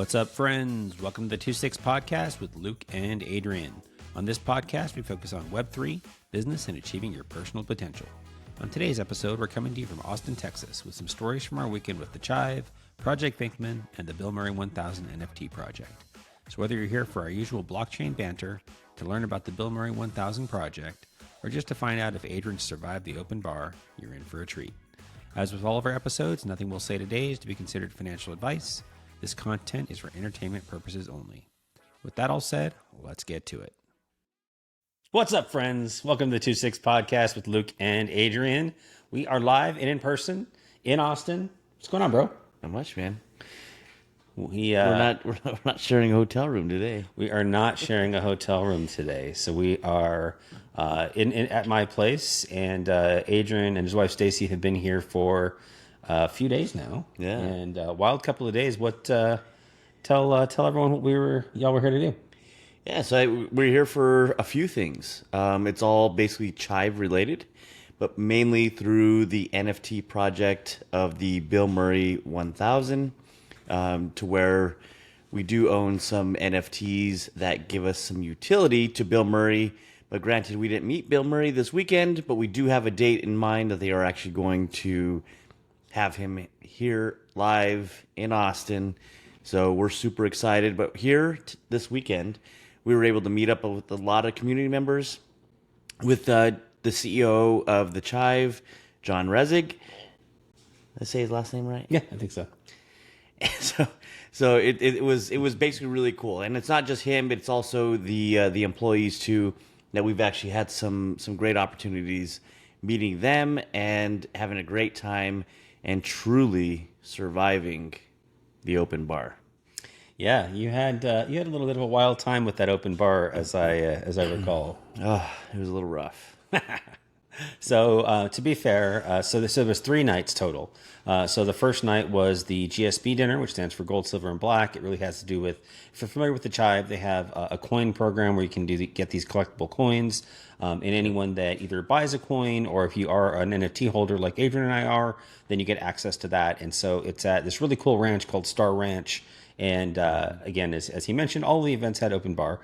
What's up, friends? Welcome to the 2-6 podcast with Luke and Adrian. On this podcast, we focus on Web3, business, and achieving your personal potential. On today's episode, we're coming to you from Austin, Texas, with some stories from our weekend with the Chive, Project Pinkman, and the Bill Murray 1000 NFT project. So whether you're here for our usual blockchain banter, to learn about the Bill Murray 1000 project, or just to find out if Adrian survived the open bar, you're in for a treat. As with all of our episodes, nothing we'll say today is to be considered financial advice. This content is for entertainment purposes only. With that all said, let's get to it. What's up, friends? Welcome to the 2-6 podcast with Luke and Adrian. We are live and in person in Austin. What's going on, bro? Not much, man. We're not sharing a hotel room today. We are not sharing a hotel room today. So we are at my place, and Adrian and his wife Stacy have been here for a few days now. Yeah. And a wild couple of days. What tell everyone what y'all were here to do. Yeah, so we're here for a few things. It's all basically Chive related, but mainly through the NFT project of the Bill Murray 1000. To where we do own some NFTs that give us some utility to Bill Murray. But granted, we didn't meet Bill Murray this weekend, but we do have a date in mind that they are actually going to have him here live in Austin. So we're super excited. But here this weekend, we were able to meet up with a lot of community members, with the CEO of the Chive, John Rezig. Did I say his last name right? Yeah, I think so. So it was basically really cool, and it's not just him, but it's also the employees too. That we've actually had some great opportunities meeting them and having a great time and truly surviving the open bar. Yeah, you had a little bit of a wild time with that open bar, as I recall. Oh, it was a little rough. So to be fair, so there was 3 nights total. So the first night was the GSB dinner, which stands for Gold, Silver, and Black. It really has to do with, if you're familiar with the Chive, they have a coin program where you can get these collectible coins. And anyone that either buys a coin, or if you are an NFT holder like Adrian and I are, then you get access to that. And so it's at this really cool ranch called Star Ranch. And again, as he mentioned, all the events had open bar.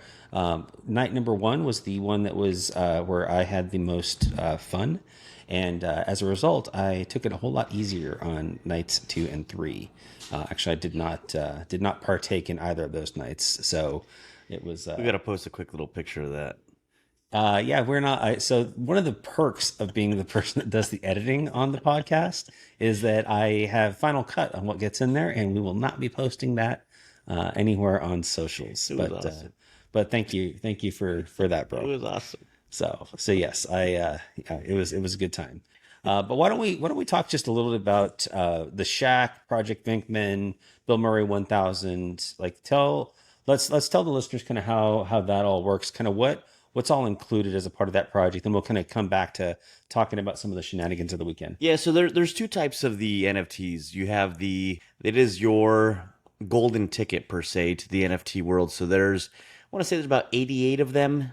Night number 1 was the one that was where I had the most fun. And as a result, I took it a whole lot easier on nights 2 and 3. Actually, I did not partake in either of those nights. So it was... we got to post a quick little picture of that. Yeah, we're not. So one of the perks of being the person that does the editing on the podcast is that I have final cut on what gets in there, and we will not be posting that anywhere on socials. Awesome. But thank you for that, bro. It was awesome. So yes, it was a good time. But why don't we talk just a little bit about the Shack, Project Pinkman, Bill Murray 1000? Like let's tell the listeners kind of how that all works, kind of what's all included as a part of that project, then we'll kind of come back to talking about some of the shenanigans of the weekend. Yeah, so there's 2 types of the NFTs. You have it is your golden ticket per se to the NFT world. So I want to say there's about 88 of them.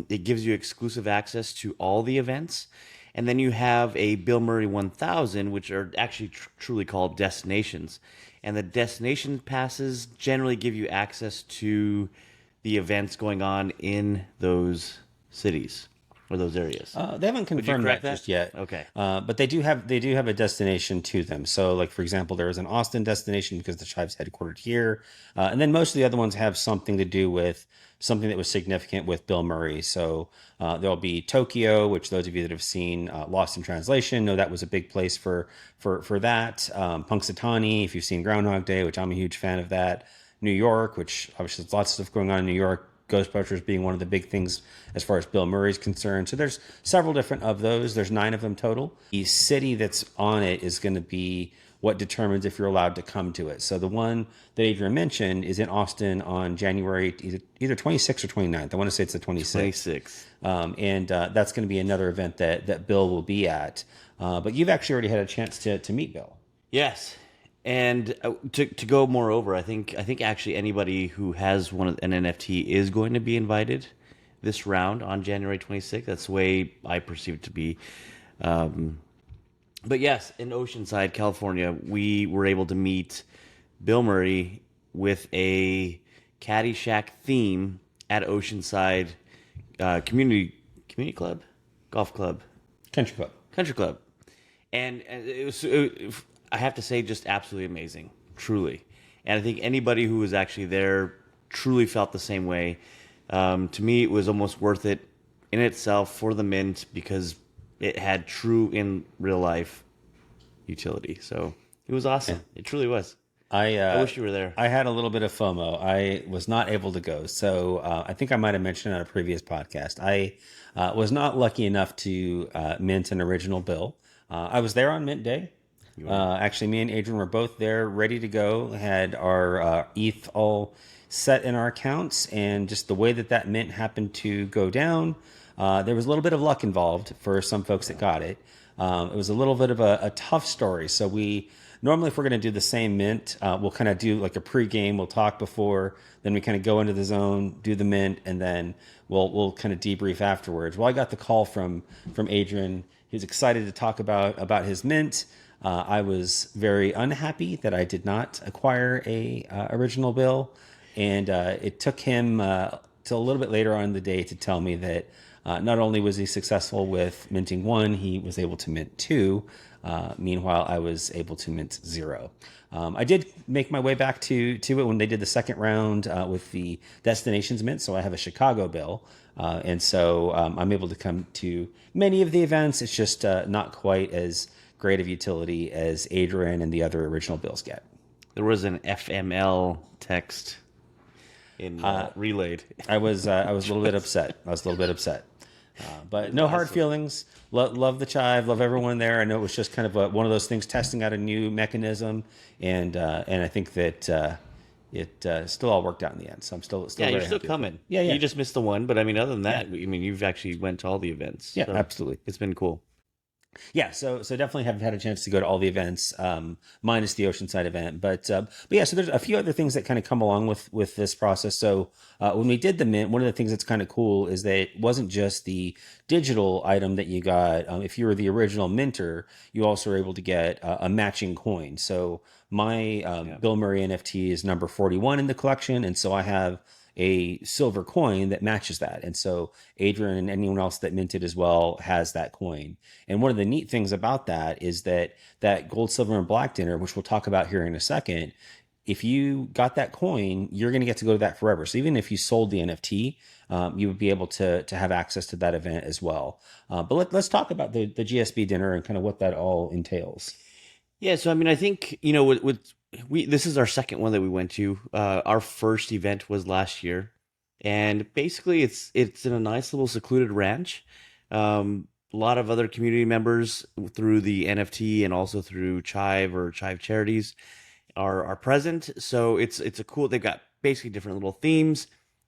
It gives you exclusive access to all the events. And then you have a Bill Murray 1000, which are actually truly called destinations. And the destination passes generally give you access to the events going on in those cities or those areas. They haven't confirmed that just yet. Okay. But they do have a destination to them. So like, for example, there is an Austin destination because the Chive's headquartered here. And then most of the other ones have something to do with something that was significant with Bill Murray. So there'll be Tokyo, which those of you that have seen Lost in Translation know that was a big place for that. Punxsutawney, if you've seen Groundhog Day, which I'm a huge fan of that. New York, which obviously there's lots of stuff going on in New York. Ghostbusters being one of the big things as far as Bill Murray's concerned. So there's several different of those. There's 9 of them total. The city that's on it is going to be what determines if you're allowed to come to it. So the one that Adrian mentioned is in Austin on January either 26th or 29th. I want to say it's the 26th. And that's going to be another event that Bill will be at. But you've actually already had a chance to meet Bill. Yes. And to go moreover, I think actually anybody who has an NFT is going to be invited this round on January 26th. That's the way I perceive it to be. But yes, in Oceanside, California, we were able to meet Bill Murray with a Caddyshack theme at Oceanside community club, golf club, country club, and I have to say, just absolutely amazing, truly. And I think anybody who was actually there truly felt the same way. To me, it was almost worth it in itself for the mint because it had true in real life utility. So it was awesome. Yeah. It truly was. I wish you were there. I had a little bit of FOMO. I was not able to go. So I think I might have mentioned on a previous podcast. I was not lucky enough to mint an original bill. I was there on mint day. Actually, me and Adrian were both there, ready to go. Had our ETH all set in our accounts, and just the way that mint happened to go down, there was a little bit of luck involved for some folks that got it. It was a little bit of a tough story. So we normally, if we're going to do the same mint, we'll kind of do like a pregame. We'll talk before, then we kind of go into the zone, do the mint, and then we'll kind of debrief afterwards. Well, I got the call from Adrian. He was excited to talk about his mint. I was very unhappy that I did not acquire a original bill, and it took him till a little bit later on in the day to tell me that not only was he successful with minting 1, he was able to mint 2. Meanwhile, I was able to mint 0. I did make my way back to it when they did the second round with the destinations mint. So I have a Chicago bill. And so I'm able to come to many of the events. It's just not quite as great of utility as Adrian and the other original bills get. There was an FML text in relayed. I was a little bit upset. But no hard feelings. Love the Chive. Love everyone there. I know it was just kind of one of those things, testing out a new mechanism, and I think that it still all worked out in the end. So I'm still yeah, very you're still happy coming. Yeah. You just missed the one, but I mean, other than that, I mean, you've actually went to all the events. Yeah, so absolutely. It's been cool. Yeah, so definitely have had a chance to go to all the events, minus the Oceanside event. But yeah, so there's a few other things that kind of come along with this process. So when we did the mint, one of the things that's kind of cool is that it wasn't just the digital item that you got. If you were the original minter, you also were able to get a matching coin. So my Bill Murray NFT is number 41 in the collection, and so I have a silver coin that matches that. And so Adrian and anyone else that minted as well has that coin. And one of the neat things about that is that gold, silver, and black dinner, which we'll talk about here in a second, if you got that coin, you're going to get to go to that forever. So even if you sold the NFT, you would be able to have access to that event as well. But let's talk about the GSB dinner and kind of what that all entails. Yeah, so I mean, I think, you know, this is our second one that we went to. Our first event was last year, and basically it's in a nice little secluded ranch. A lot of other community members through the NFT and also through Chive or Chive charities are present. So it's a cool. They've got basically different little themes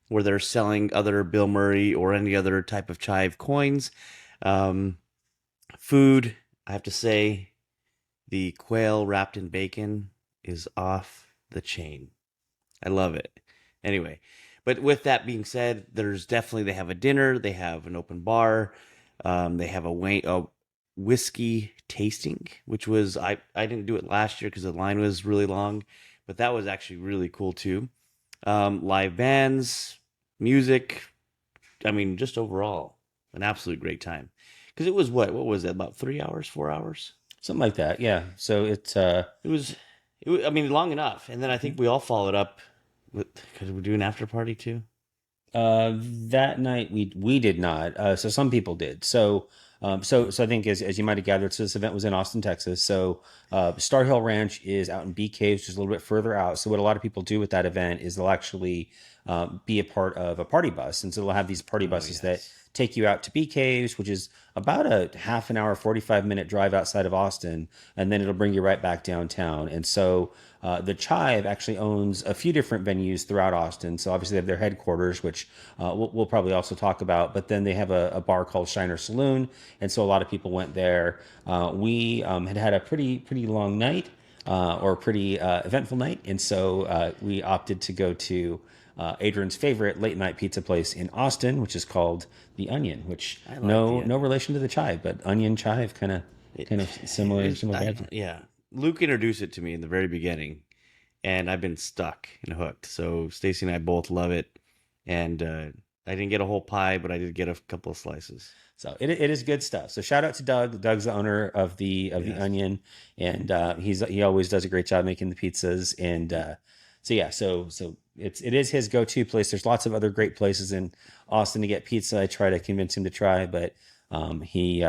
where they're selling other Bill Murray or any other type of Chive coins. Food, I have to say, the quail wrapped in bacon is off the chain. I love it. Anyway, but with that being said, they have a dinner, they have an open bar, they have a whiskey tasting, which was I didn't do it last year because the line was really long, but that was actually really cool too. Live bands, music. I mean, just overall an absolute great time. Because it was what was it, about 3 hours, 4 hours? Something like that, yeah. So it was, I mean, long enough. And then I think we all followed up with, because we do an after party too. That night we did not. So some people did. So I think as you might have gathered, so this event was in Austin, Texas. So Star Hill Ranch is out in Bee Caves, just a little bit further out. So what a lot of people do with that event is they'll actually be a part of a party bus, and so they'll have these party buses that take you out to Bee Caves, which is about a half an hour, 45-minute drive outside of Austin, and then it'll bring you right back downtown. And so the Chive actually owns a few different venues throughout Austin. So obviously they have their headquarters, which we'll probably also talk about, but then they have a bar called Shiner Saloon, and so a lot of people went there. We had a pretty long night, or pretty eventful night, and so we opted to go to Adrian's favorite late night pizza place in Austin, which is called The Onion, which no relation to the Chive, but Onion Chive kind of similar. Yeah, Luke introduced it to me in the very beginning, and I've been stuck and hooked. So Stacy and I both love it, and I didn't get a whole pie, but I did get a couple of slices. So it is good stuff. So shout out to Doug. Doug's the owner of the Yes. Onion, and he always does a great job making the pizzas. And so yeah, so it is his go to place. There's lots of other great places in Austin to get pizza. I try to convince him to try, but he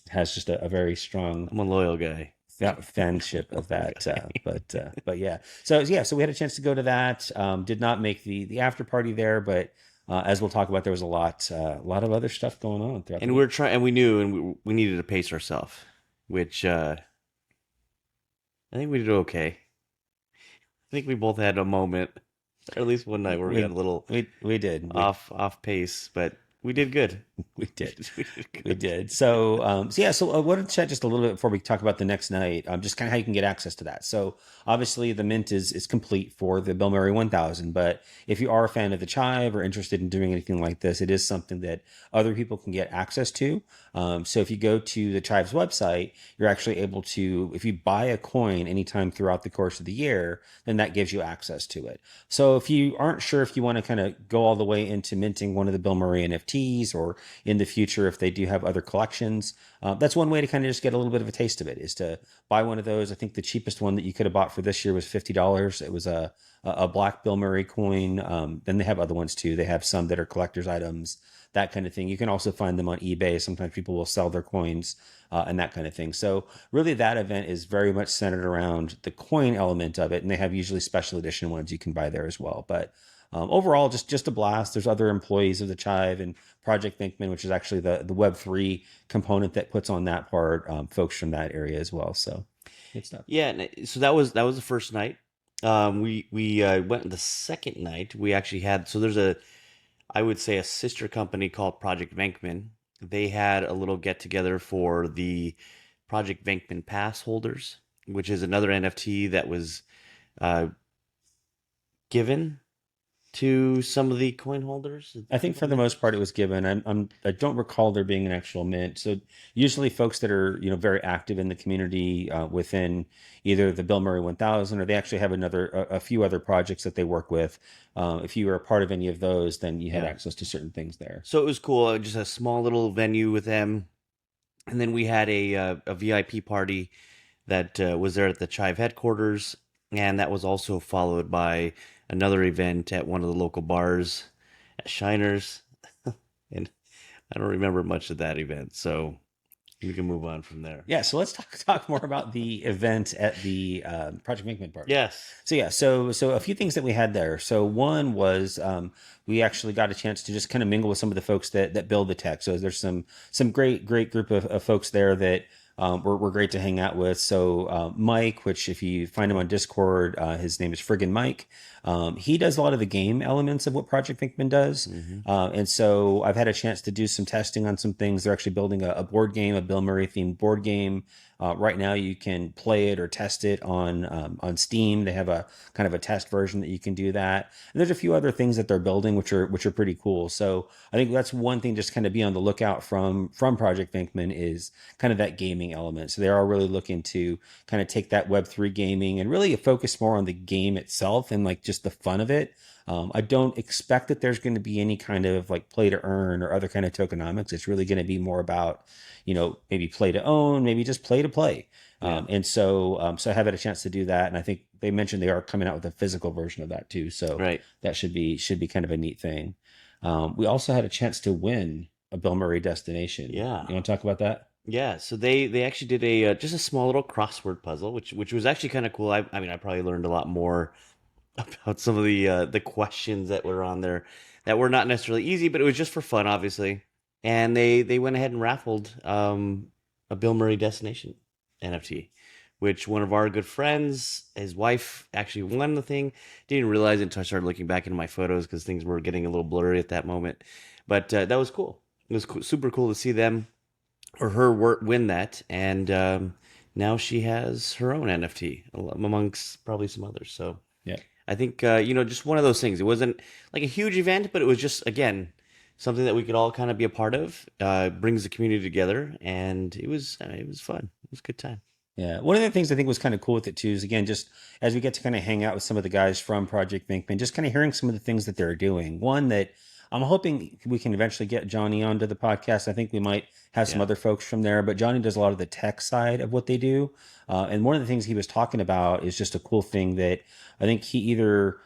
has just a very strong I'm a loyal guy. fanship of that. But yeah, so we had a chance to go to that. Did not make the after party there, but as we'll talk about, there was a lot of other stuff going on throughout. And we're trying, and we knew, and we needed to pace ourselves, which I think we did okay. I think we both had a moment, or at least one night, where we got a little we did off pace, but we did good. we did. We did good. We did. So I wanted to chat just a little bit before we talk about the next night, just kind of how you can get access to that. So obviously the mint is complete for the Bill Murray 1000, but if you are a fan of the Chive or interested in doing anything like this, it is something that other people can get access to. So if you go to the Chive's website, you're actually able to, if you buy a coin anytime throughout the course of the year, then that gives you access to it. So if you aren't sure if you want to kind of go all the way into minting one of the Bill Murray NFTs, or in the future if they do have other collections, that's one way to kind of just get a little bit of a taste of it, is to buy one of those. I think the cheapest one that you could have bought for this year was $50. It was a black Bill Murray coin. Then they have other ones too. They have some that are collector's items, that kind of thing. You can also find them on eBay. Sometimes people will sell their coins and that kind of thing. So really that event is very much centered around the coin element of it. And they have usually special edition ones you can buy there as well. But overall, just a blast. There's other employees of the Chive and Project Venkman, which is actually the Web3 component that puts on that part, folks from that area as well. So good stuff. Yeah, so that was the first night. We went the second night. We actually had, so there's I would say, a sister company called Project Venkman. They had a little get together for the Project Venkman pass holders, which is another NFT that was given to some of the coin holders. I think for the most part it was given. I don't recall there being an actual mint. So usually folks that are very active in the community within either the Bill Murray 1000, or they actually have a few other projects that they work with. If you were a part of any of those, then you had access to certain things there. So it was cool. Just a small little venue with them, and then we had a VIP party that was there at the Chive headquarters, and that was also followed by another event at one of the local bars at Shiners. And I don't remember much of that event, so we can move on from there. Yeah, so let's talk more about the event at the Project Venkman party. Yes. So a few things that we had there. So one was we actually got a chance to just kind of mingle with some of the folks that build the tech. So there's some great group of folks there that were great to hang out with. So Mike, which if you find him on Discord, his name is Friggin' Mike. He does a lot of the game elements of what Project Venkman does. Mm-hmm. And so I've had a chance to do some testing on some things. They're actually building a board game, a Bill Murray themed board game. Right now you can play it or test it on Steam. They have a kind of a test version that you can do that. And there's a few other things that they're building, which are pretty cool. So I think that's one thing just kind of be on the lookout from Project Venkman, is kind of that gaming element. So they are really looking to kind of take that Web3 gaming and really focus more on the game itself and like just the fun of it. I don't expect that there's going to be any kind of like play to earn or other kind of tokenomics. It's really going to be more about, maybe play to own, maybe just play to play. Yeah. So I have had a chance to do that. And I think they mentioned they are coming out with a physical version of that too. So that should be kind of a neat thing. We also had a chance to win a Bill Murray destination. Yeah. You want to talk about that? Yeah, so they actually did just a small little crossword puzzle, which was actually kind of cool. I mean, I probably learned a lot more about some of the questions that were on there that were not necessarily easy, but it was just for fun, obviously. And they went ahead and raffled a Bill Murray destination NFT, which one of our good friends, his wife, actually won the thing. Didn't realize it until I started looking back into my photos because things were getting a little blurry at that moment. But that was cool. It was super cool to see them or her win that, and now she has her own NFT amongst probably some others. So yeah. I think, just one of those things. It wasn't like a huge event, but it was just, again, something that we could all kind of be a part of. Brings the community together, and it was fun. It was a good time. Yeah. One of the things I think was kind of cool with it too is again, just as we get to kind of hang out with some of the guys from Project Venkman, just kind of hearing some of the things that they're doing. One that I'm hoping we can eventually get Johnny onto the podcast. I think we might have some Yeah. other folks from there, but Johnny does a lot of the tech side of what they do. And one of the things he was talking about is just a cool thing that I think he either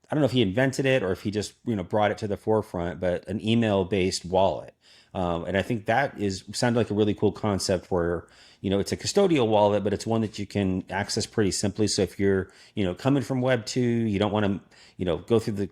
I don't know if he invented it or if he just brought it to the forefront, but an email based wallet. And I think that is sounded like a really cool concept where it's a custodial wallet, but it's one that you can access pretty simply. So if you're coming from Web 2, you don't want to go through the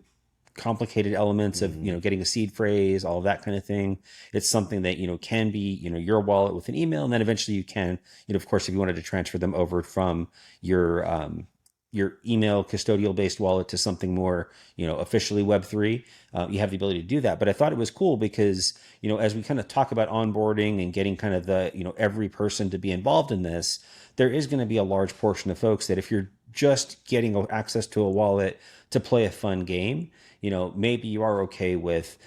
complicated elements of getting a seed phrase, all of that kind of thing. It's something that can be your wallet with an email, and then eventually you can of course if you wanted to transfer them over from your email custodial based wallet to something more, officially Web3, you have the ability to do that. But I thought it was cool because, as we kind of talk about onboarding and getting kind of the, every person to be involved in this, there is going to be a large portion of folks that if you're just getting access to a wallet to play a fun game, maybe you are okay with,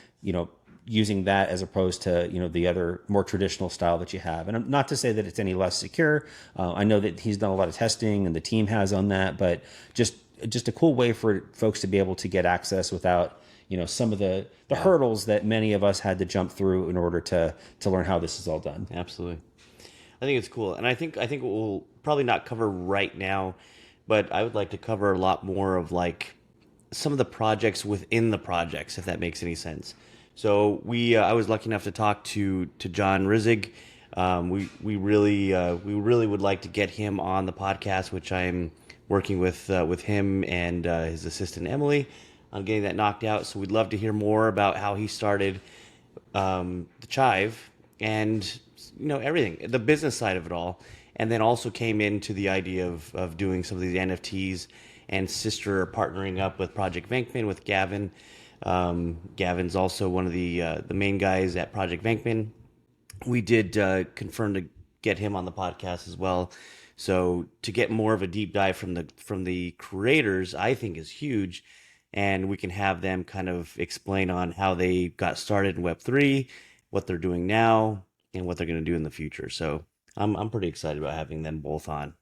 using that as opposed to the other more traditional style that you have. And not to say that it's any less secure. I know that he's done a lot of testing and the team has on that, but just a cool way for folks to be able to get access without some of the hurdles that many of us had to jump through in order to learn how this is all done. Absolutely. I think it's cool, and I think we'll probably not cover right now, but I would like to cover a lot more of like some of the projects within the projects, if that makes any sense. So I was lucky enough to talk to John Rizig. We really would like to get him on the podcast, which I'm working with him and his assistant Emily on getting that knocked out. So we'd love to hear more about how he started the Chive and everything, the business side of it all, and then also came into the idea of doing some of these NFTs and sister partnering up with Project Venkman with Gavin. Gavin's also one of the main guys at Project Venkman. We did confirm to get him on the podcast as well. So to get more of a deep dive from the creators, I think is huge, and we can have them kind of explain on how they got started in Web3, what they're doing now, and what they're going to do in the future. So I'm pretty excited about having them both on.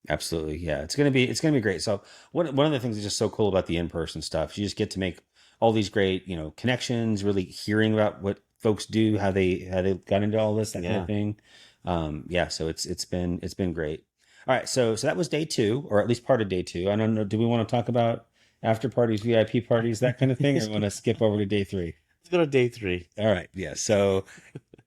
Absolutely. Yeah. It's gonna be great. So one of the things that's just so cool about the in-person stuff, you just get to make all these great, connections, really hearing about what folks do, how they got into all this, that kind Yeah. of thing. Yeah, so it's been great. All right, so that was day two, or at least part of day two. I don't know, do we want to talk about after parties, VIP parties, that kind of thing, or want to skip over to day three? Let's go to day 3. All right, yeah. So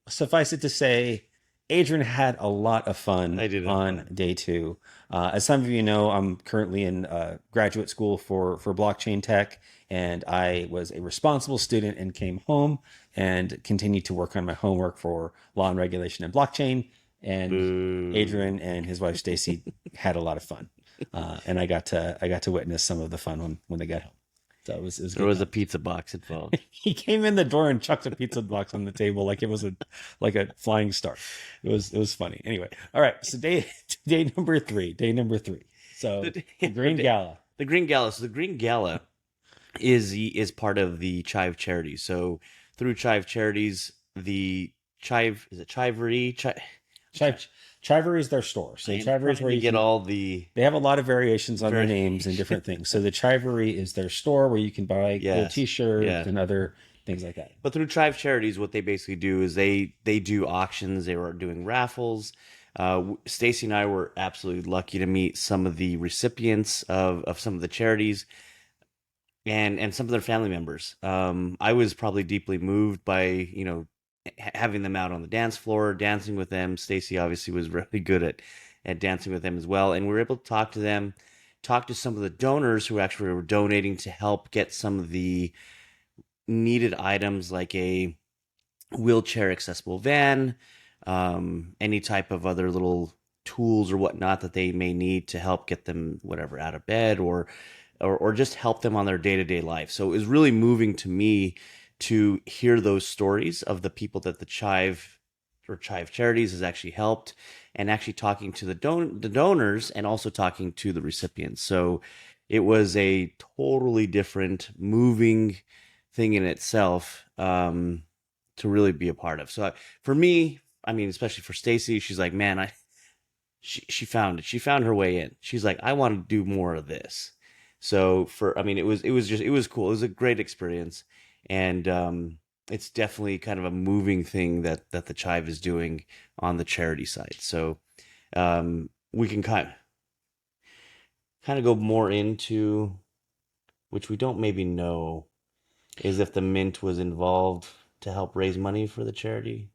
suffice it to say, Adrian had a lot of fun I did have on fun. day two. As some of you know, I'm currently in graduate school for blockchain tech, and I was a responsible student and came home and continued to work on my homework for law and regulation and blockchain. And Boo. Adrian and his wife Stacy had a lot of fun, and I got to witness some of the fun when they got home. So it was There good. was a pizza box involved. He came in the door and chucked a pizza box on the table like it was a flying star. It was funny. Anyway, all right. So day number three. Day number three. So the Green Gala. The Green Gala. So the Green Gala is part of the Chive Charities. So through Chive Charities, the Chive is it Chivery? Chivery is their store. So Chivery is where you you get can, all the they have a lot of variations on their Very- names and different things. So the Chivery is their store where you can buy cool Yes. T-shirts Yeah. and other things like that. But through Chive Charities, what they basically do is they do auctions. They were doing raffles. Stacy and I were absolutely lucky to meet some of the recipients of some of the charities and some of their family members. I was probably deeply moved by having them out on the dance floor, dancing with them. Stacy obviously was really good at dancing with them as well, and we were able to talk to them, talk to some of the donors who actually were donating to help get some of the needed items like a wheelchair accessible van, any type of other little tools or whatnot that they may need to help get them whatever out of bed or just help them on their day-to-day life. So it was really moving to me to hear those stories of the people that the Chive or Chive Charities has actually helped, and actually talking to the donors and also talking to the recipients. So it was a totally different, moving thing in itself to really be a part of. So for me, I mean, especially for Stacy, she's like, man, she found it. She found her way in. She's like, I want to do more of this. So I mean, it was cool. It was a great experience, and it's definitely kind of a moving thing that the Chive is doing on the charity side. So we can kind of go more into, which we don't maybe know, is if the mint was involved to help raise money for the charity.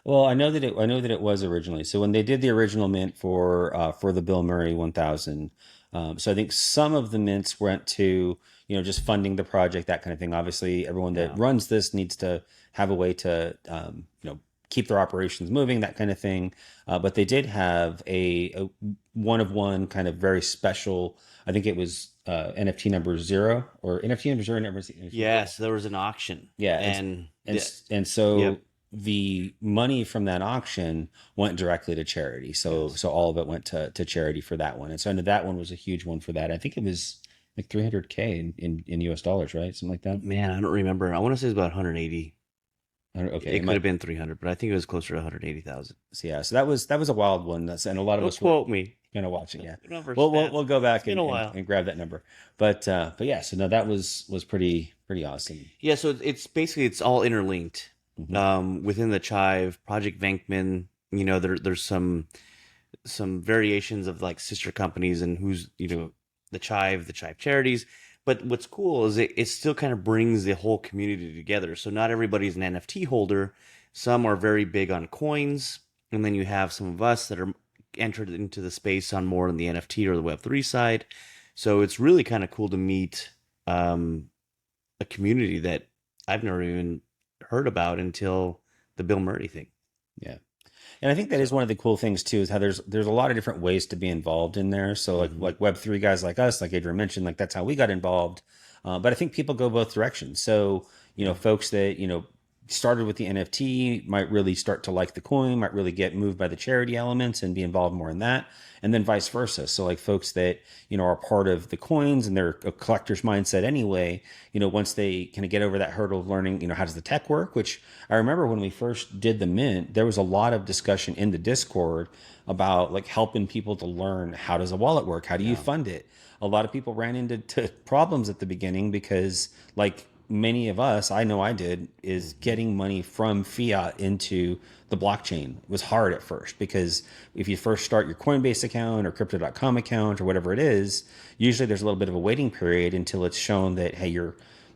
Well, I know that it was originally. So when they did the original mint for the Bill Murray 1000, so I think some of the mints went to just funding the project, that kind of thing. Obviously, everyone that Yeah. runs this needs to have a way to keep their operations moving, that kind of thing. But they did have a one of one kind of very special. I think it was NFT number zero or NFT number zero. Never seen. Yes, there was an auction, Yeah, and and so yep, the money from that auction went directly to charity. yes. So all of it went to charity for that one. And so I know that one was a huge one for that. I think it was like 300K in US dollars, right? Something like that. Man, I don't remember. I want to say it's about 180. Okay, It could have been 300, but I think it was closer to 180,000. so yeah, so that was a wild one. And a lot of Don't us were quote me. kind of watching. Yeah, Remember we'll stats. we'll go It's back been a while. and grab that number. But yeah, so no, that was pretty awesome. Yeah, so it's basically it's all interlinked. Mhm. Within the Chive, Project Venkman, there's some variations of like sister companies and who's the Chive charities. But what's cool is it still kind of brings the whole community together. So not everybody's an NFT holder. Some are very big on coins, and then you have some of us that are entered into the space on more on the NFT or the Web3 side. So it's really kind of cool to meet a community that I've never even heard about until the Bill Murray thing. Yeah. And I think that is one of the cool things too, is how there's a lot of different ways to be involved in there. So Hmm. like Web3 guys like us, like Adrian mentioned, like that's how we got involved. But I think people go both directions. So Yeah. folks that started with the NFT might really start to like the coin, might really get moved by the charity elements and be involved more in that, and then vice versa. So like folks that are part of the coins and they're a collector's mindset anyway, once they kind of get over that hurdle of learning, how does the tech work? Which I remember when we first did the mint, there was a lot of discussion in the Discord about like helping people to learn, how does a wallet work? How do you Yeah. fund it? A lot of people ran into problems at the beginning because like many of us, I know I did, is getting money from fiat into the blockchain. It was hard at first because if you first start your Coinbase account or crypto.com account or whatever it is, usually there's a little bit of a waiting period until it's shown that, hey,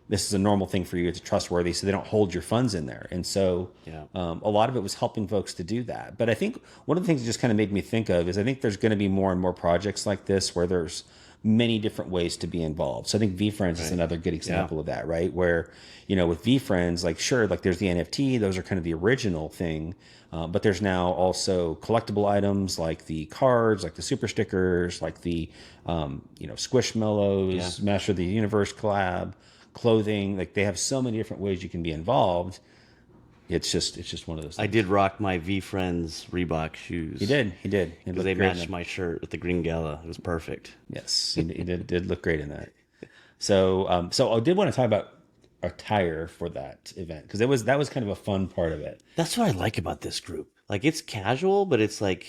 this is a normal thing for you, it's trustworthy, so they don't hold your funds in there. And so Yeah. a lot of it was helping folks to do that. But I think one of the things that just kind of made me think of is I think there's going to be more and more projects like this where there's many different ways to be involved. So I think VFriends is Right. another good Yeah. example of that, right? Where, with VFriends, like sure, like there's the NFT, those are kind of the original thing. But there's now also collectible items like the cards, like the super stickers, like the, Yeah. Squishmallows, Master of the Universe collab, clothing. Like they have so many different ways you can be involved. It's just one of those I things. did rock my V Friends Reebok He shoes did. He did. He because looked they great in matched them. my shirt with the green gala. It was perfect. Yes, he did look great in that. So I did want to talk about attire for that event because that was kind of a fun part of it. That's what I like about this group. Like it's casual, but it's like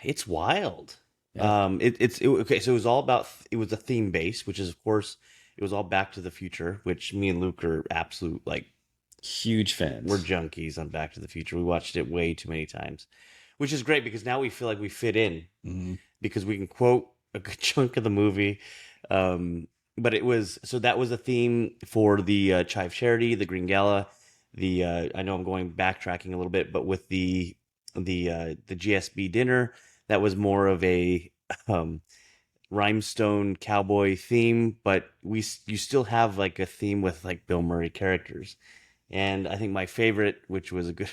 it's wild. Yeah, Okay. So it was all about it was a theme base, which is of course it was all Back to the Future, which me and Luke are absolute like huge we're fans. junkies on Back to the Future. We watched it way too many times, which is great because now we feel like we fit in Hmm. because we can quote a good chunk of the movie. But it was so that was a theme for the Chive Charity, the Green Gala. The I know I'm going backtracking a little bit, but with the GSB dinner, that was more of a um, rhinestone cowboy theme, but you still have like a theme with like Bill Murray characters. And I think my favorite, which was a good,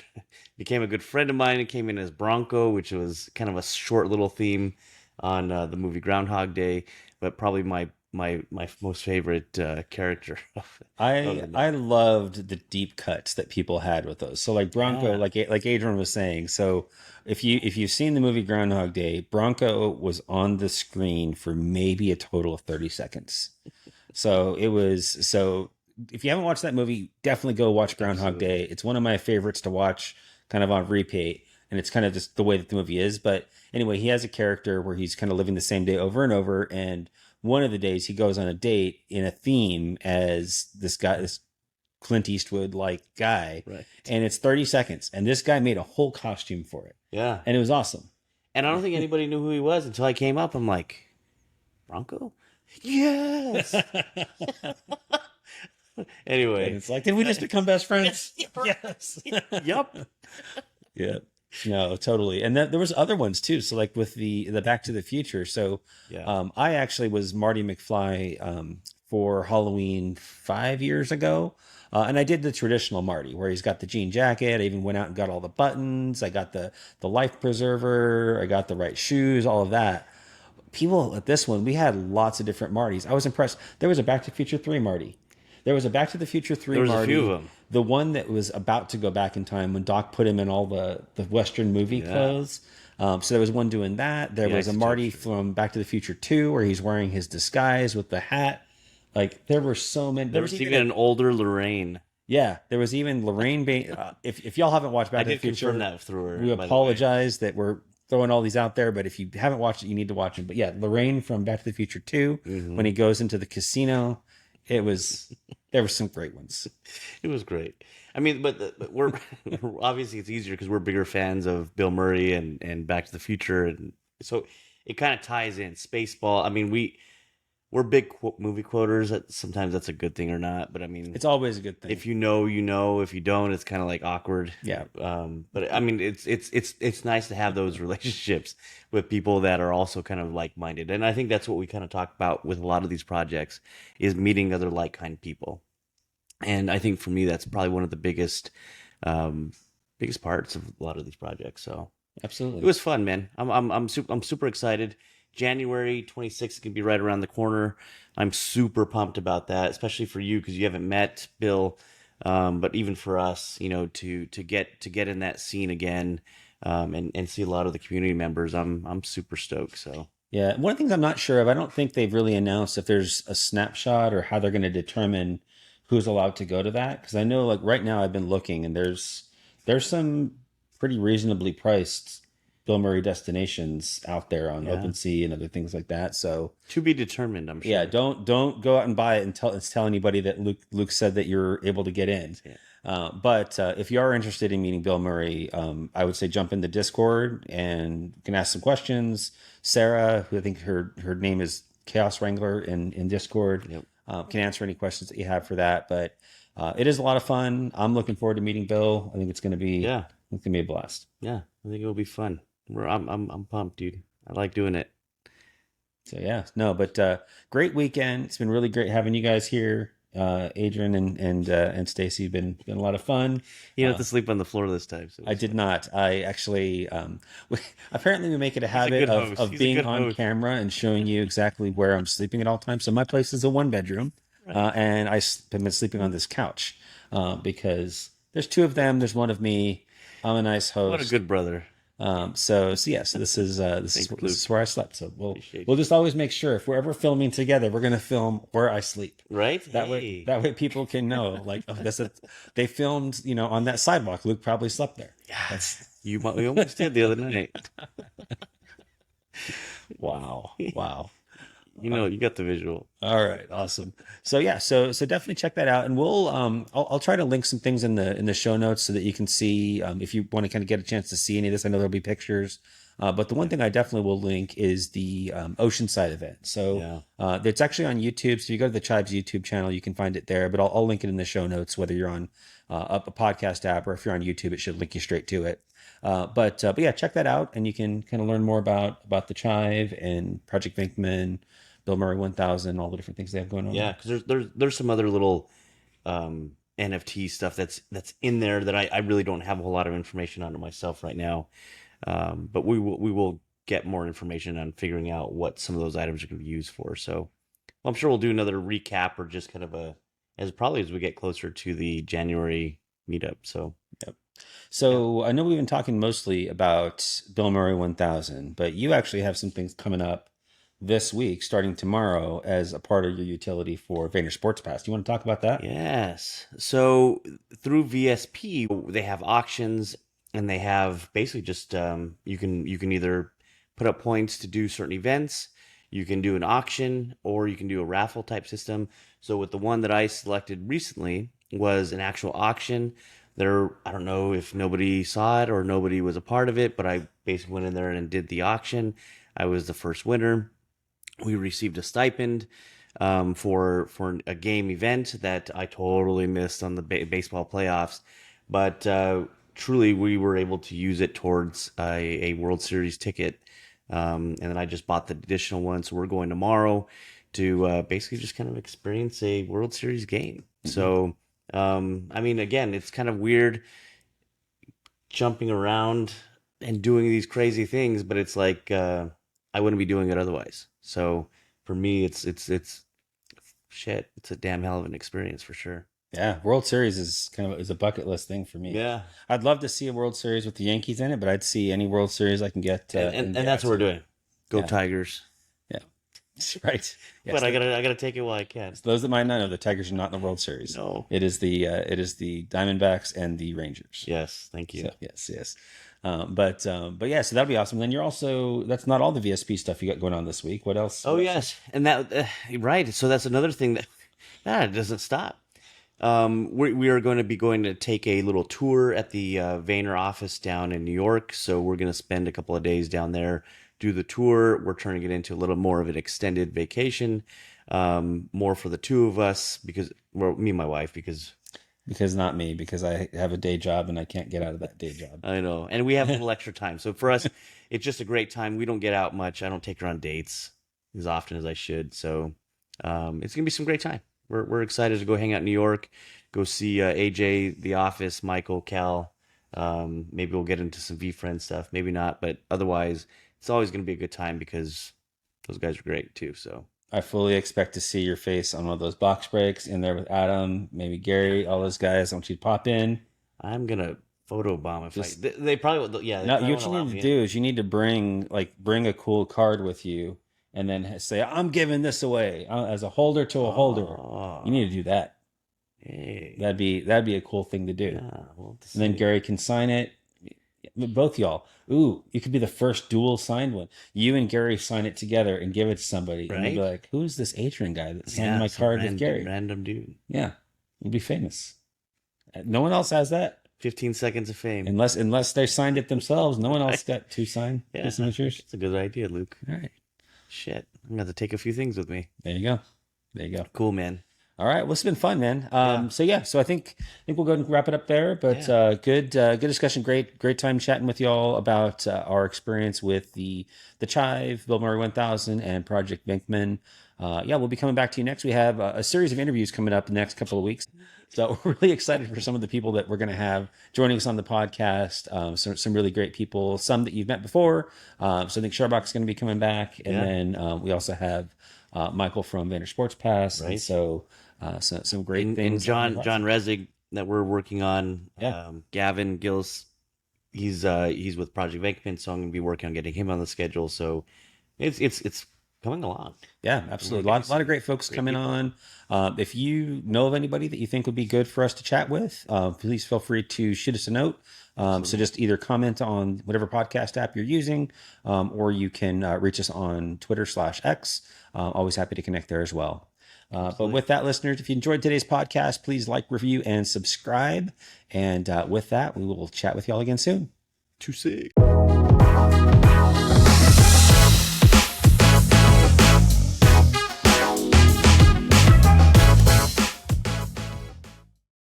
became a good friend of mine, it came in as Bronco, which was kind of a short little theme on the movie Groundhog Day, but probably my most favorite character of I the night. I loved the deep cuts that people had with those. So like Bronco, Yeah, like Adrian was saying. So if you've seen the movie Groundhog Day, Bronco was on the screen for maybe a total of 30 seconds. So if you haven't watched that movie, definitely go watch Groundhog absolutely. Day. It's one of my favorites to watch kind of on repeat. and it's kind of just the way that the movie is. But anyway, he has a character where he's kind of living the same day over and over, and one of the days he goes on a date in a theme as this guy, this Clint Eastwood like guy, Right. and it's 30 seconds, and this guy made a whole costume for it, Yeah. and it was awesome. And I don't think anybody knew who he was until I came up. I'm like, Bronco? Yes. Anyway. And it's like, did we just become best friends? Yes. Yep. Yeah. No, totally. And there was other ones too. So like with the Back to the Future. So Yeah. I actually was Marty McFly for Halloween 5 years ago. And I did the traditional Marty where he's got the jean jacket. I even went out and got all the buttons. I got the life preserver. I got the right shoes, all of that. People at this one, we had lots of different Martys. I was impressed. There was a Back to the Future 3 Marty. There was a Back to the Future 3 There was Marty. a few of them. The one that was about to go back in time when Doc put him in all the Western movie clothes. So there was one doing that. There was a Marty from Back to the Future 2 where he's wearing his disguise with the hat. Like, there were so many. There was even an older Lorraine. Yeah, there was even Lorraine. If y'all haven't watched Back to the Future, confirm that through her. we apologize that we're throwing all these out there, but if you haven't watched it, you need to watch them. But yeah, Lorraine from Back to the Future 2, when he goes into the casino, there were some great ones. It was great. I mean, but we're obviously it's easier because we're bigger fans of Bill Murray and Back to the Future, and so it kind of ties in. Spaceball. I mean, we're big movie quoters. Sometimes that's a good thing or not, but I mean, It's always a good thing. if you know, you know. If you don't, it's kind of like awkward. Yeah. But I mean, it's nice to have those relationships with people that are also kind of like minded, and I think that's what we kind of talk about with a lot of these projects is meeting other like kind people. And I think for me, that's probably one of the biggest parts of a lot of these projects. So Absolutely. it was fun, man. I'm super excited. January 26th can be right around the corner. I'm super pumped about that, especially for you because you haven't met Bill. But even for us, you know, to get in that scene again, and see a lot of the community members, I'm super stoked. So Yeah, one of the things I'm not sure of, I don't think they've really announced if there's a snapshot or how they're going to determine who's allowed to go to that. Because I know, like right now, I've been looking, and there's some pretty reasonably priced Bill Murray destinations out there on OpenSea and other things like that. So to be determined, I'm sure. yeah, don't go out and buy it and tell anybody that Luke said that you're able to get in. Yeah. But if you are interested in meeting Bill Murray, I would say jump in the Discord and you can ask some questions. Sarah, who I think her name is Chaos Wrangler in Discord, can answer any questions that you have for that. But it is a lot of fun. I'm looking forward to meeting Bill. I think it's going to be a blast. Yeah, I think it'll be fun. I'm pumped, dude. I like doing it. So yeah, no, but great weekend. It's been really great having you guys here. Adrian and Stacy have been a lot of fun. You don't have to sleep on the floor this time. So I did not. I actually apparently we make it a habit of being on camera and showing you exactly where I'm sleeping at all times. So my place is a 1-bedroom, and I've been sleeping on this couch because there's 2 of them. There's 1 of me. I'm a nice host. What a good brother. So this is where I slept. So we'll just always make sure if we're ever filming together, we're gonna film where I sleep. Right. That way people can know, like, oh, they filmed, on that sidewalk. Luke probably slept there. Yes. We almost did the other night. Wow. You got the visual. All right, awesome. So yeah, so definitely check that out, and we'll I'll try to link some things in the show notes so that you can see if you want to kind of get a chance to see any of this. I know there'll be pictures, but the one thing I definitely will link is the Oceanside event. So it's actually on YouTube. So if you go to the Chive's YouTube channel, you can find it there. But I'll link it in the show notes, whether you're on a podcast app or if you're on YouTube, it should link you straight to it. But yeah, check that out, and you can kind of learn more about the Chive and Project Vinkman, Bill Murray 1000, all the different things they have going on. Yeah, because there's some other little NFT stuff that's in there that I really don't have a whole lot of information on it myself right now. But we will get more information on figuring out what some of those items are going to be used for. So I'm sure we'll do another recap or just kind of as we get closer to the January meetup. So So I know we've been talking mostly about Bill Murray 1000, but you actually have some things coming up this week, starting tomorrow, as a part of your utility for Vayner Sports Pass. Do you want to talk about that? Yes. So through VSP, they have auctions and they have basically just you can either put up points to do certain events, you can do an auction, or you can do a raffle type system. So with the one that I selected recently was an actual auction. There, I don't know if nobody saw it or nobody was a part of it, but I basically went in there and did the auction. I was the first winner. We received a stipend for a game event that I totally missed on the baseball playoffs, but truly we were able to use it towards a World Series ticket, and then I just bought the additional one. So we're going tomorrow to basically just kind of experience a World Series game. Mm-hmm. So I mean, again, it's kind of weird jumping around and doing these crazy things, but it's like I wouldn't be doing it otherwise. So for me, it's shit. It's a damn hell of an experience for sure. Yeah, World Series is kind of is a bucket list thing for me. Yeah, I'd love to see a World Series with the Yankees in it, but I'd see any World Series I can get. And that's what we're doing. Go Tigers. Yeah, right. Yes, but I gotta take it while I can. Those that might not know, the Tigers are not in the World Series. No, it is the Diamondbacks and the Rangers. Yes, thank you. So, yes. But yeah, so that'll be awesome. Then you're also, that's not all the VSP stuff you got going on this week. What else? Oh, yes. And that, right. So that's another thing that doesn't stop. We are going to take a little tour at the Vayner office down in New York. So we're going to spend a couple of days down there, do the tour. We're turning it into a little more of an extended vacation, more for the two of us me and my wife, because not me, because I have a day job and I can't get out of that day job. I know. And we have a little extra time. So for us, it's just a great time. We don't get out much. I don't take her on dates as often as I should. So it's going to be some great time. We're excited to go hang out in New York, go see AJ, The Office, Michael, Cal. Maybe we'll get into some V-Friend stuff. Maybe not. But otherwise, it's always going to be a good time because those guys are great too. So I fully expect to see your face on one of those box breaks in there with Adam, maybe Gary, all those guys. I want you to pop in. I'm gonna photobomb they probably will. Yeah. No, what you need to do is you need to bring a cool card with you, and then say, "I'm giving this away as a holder to a holder." You need to do that. Hey. That'd be a cool thing to do. Yeah, and then Gary can sign it. Both y'all. Ooh, you could be the first dual signed one. You and Gary sign it together and give it to somebody. Right? And they'll be like, who's this Adrian guy that signed my card with Gary? Random dude. Yeah. You'll be famous. No one else has that. 15 seconds of fame. Unless they signed it themselves. No one else got two signatures. It's a good idea, Luke. All right. Shit. I'm going to have to take a few things with me. There you go. Cool, man. All right. Well, it's been fun, man. So I think we'll go and wrap it up there. But good discussion. Great time chatting with y'all about our experience with the Chive, Bill Murray 1000, and Project Venkman. We'll be coming back to you next. We have a series of interviews coming up the next couple of weeks. So we're really excited for some of the people that we're going to have joining us on the podcast. Some really great people, some that you've met before. So I think Sharbox is going to be coming back. And then we also have Michael from Vayner Sports Pass. Right. And so some great things. And John Resig that we're working on. Yeah. Gavin Gills, he's with Project Venkman, so I'm going to be working on getting him on the schedule. So it's coming along. Yeah, absolutely. A lot of great folks coming on. If you know of anybody that you think would be good for us to chat with, please feel free to shoot us a note. So just either comment on whatever podcast app you're using, or you can reach us on Twitter/X. Always happy to connect there as well. But with that, listeners, if you enjoyed today's podcast, please like, review, and subscribe. And with that, we will chat with y'all again soon. Too sick.